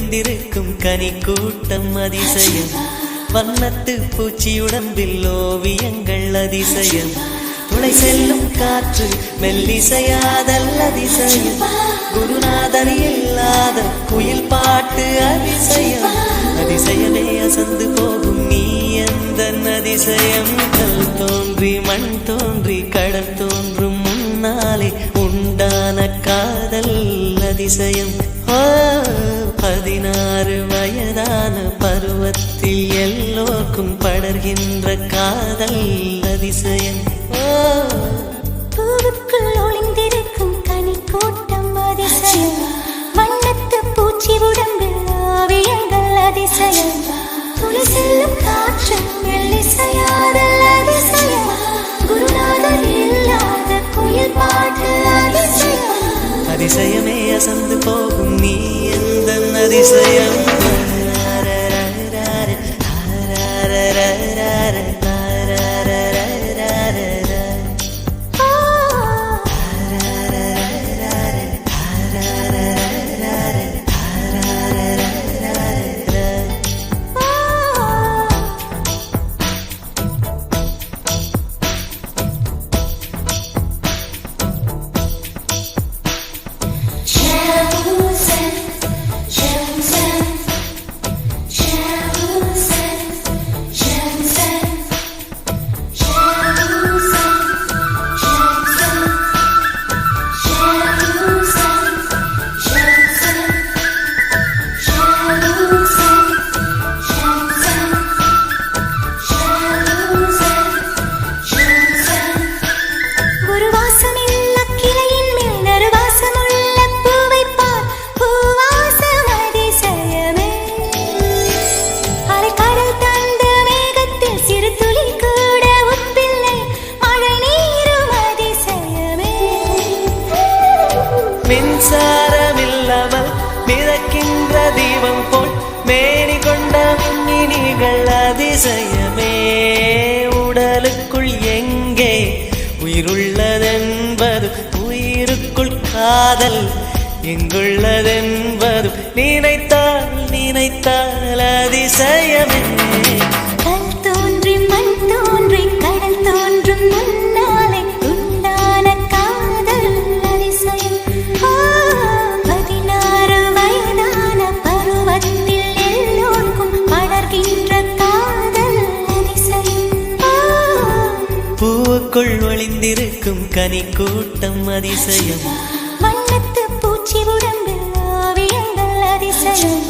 ஒளிந்திருக்கும் கனி கூட்டம் அதிசயம். வண்ணத்து பூச்சியுடம்பில் ஓவியங்கள் அதிசயம். துளை செல்லும் காற்று மெல்லிசையாதல் அதிசயம். குருநாதர் இல்லாத குயில் பாட்டு அதிசயம். அதிசயமே அசந்து போகும் நீ எந்த அதிசயம். கல் தோன்றி மண் தோன்றி கடல் தோன்றும் முன்னாலே உண்டான காதல் அதிசயம். 16 வயதான பருவத்தில் எல்லோருக்கும் படர்கின்ற காதல் அதிசயம். பூவுக்குள் ஒளிந்திருக்கும் கனி கூட்டம் அதிசயம். வண்ணத்து பூச்சி உடம்பில் ஓவியங்கள் அதிசயம். துளி செல்லும் காற்று மெல்லிசையாதல் அதிசயம். குருநாதர் இல்லாத குயில் பாட்டு அதிசயம். அதிசயமே அசந்து போகும் நீ எந்த அதிசயம். மின்சாரமில்லாமல் மிதக்கின்ற தீபம் போல் மேனி கொண்ட மின்னினிகள் அதிசயமே. உடலுக்குள் எங்கே உயிருள்ளதென்பது, உயிருக்குள் காதல் எங்குள்ளதென்பது நினைத்தால் நினைத்தால் அதிசயமே. கல் தோன்றி மண் தோன்றி கடல் தோன்றும் முன்னாலே உண்டான காதல் அதிசயம். 16 வயதான பருவத்தில் எல்லோருக்கும் படர்கின்ற காதல் அதிசயம். பூவுக்குள் ஒளிந்திருக்கும் கனி கூட்டம் அதிசயம். வண்ணத்து பூச்சி உடம்பில் ஓவியங்கள் அதிசயம்.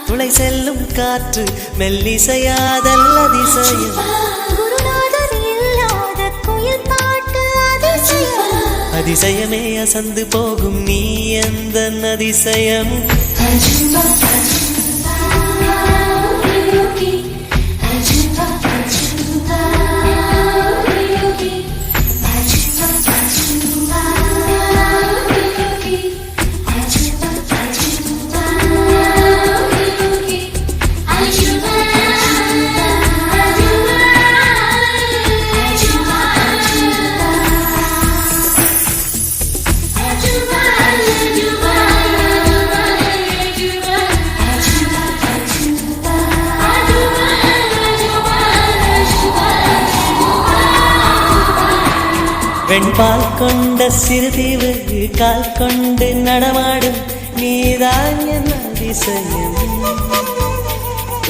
துளை செல்லும் காற்று மெல்லிசையாதல் அதிசயம். குருநாதர் இல்லாத குயில் பாட்டு அதிசயம். அதிசயமே அசந்து போகும் நீ எந்த அதிசயம். வெண்பால் கொண்ட சிறுதீவு கால் கொண்டு நடமாடும் நீதான் என் அதிசயம்.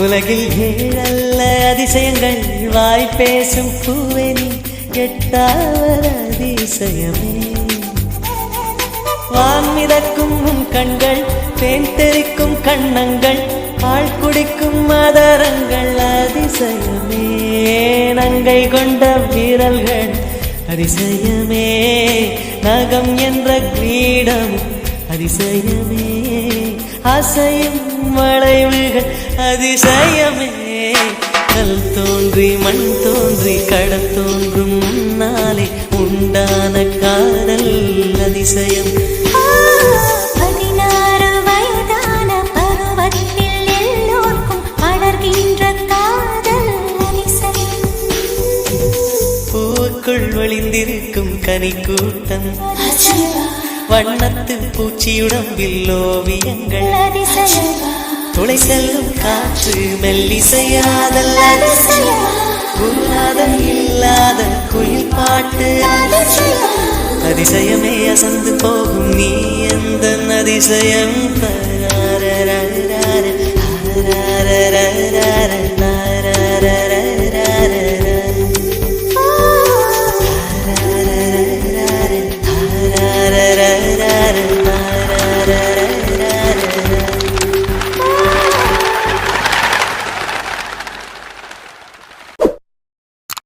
உலகில் 7 அதிசயங்கள் வாய் பேசும் பூவே நீ 8வது அதிசயமே. வான் மிதக்கும் உன் கண்கள், தேன் தெறிக்கும் கண்ணங்கள், பால் குடிக்கும் மதரங்கள் அதிசயமே. நங்கை கொண்ட வீரல்கள் அதிசயமே. நகம் என்ற கிரீடம் அதிசயமே. அசையும் வளைவுகள் அதிசயமே. கல் தோன்றி மண் தோன்றி கடல் தோன்றும் முன்னாலே உண்டான காதல் அதிசயம். 16 வயதான பருவத்தில் எல்லோருக்கும் படர்கின்ற காதல் அதிசயம். பூவுக்குள் ஒளிந்திருக்கும் கனி கூட்டம் வண்ணத்து பூச்சியுடம்பில் ஓவியங்கள் அதிசயம். துளை செல்லும் காற்று மெல்லிசையாதல் அதிசயம் குருநாதன் இல்லாத குயில் பாட்டு அதிசயமே அசந்து போகும் நீ எந்த அதிசயம்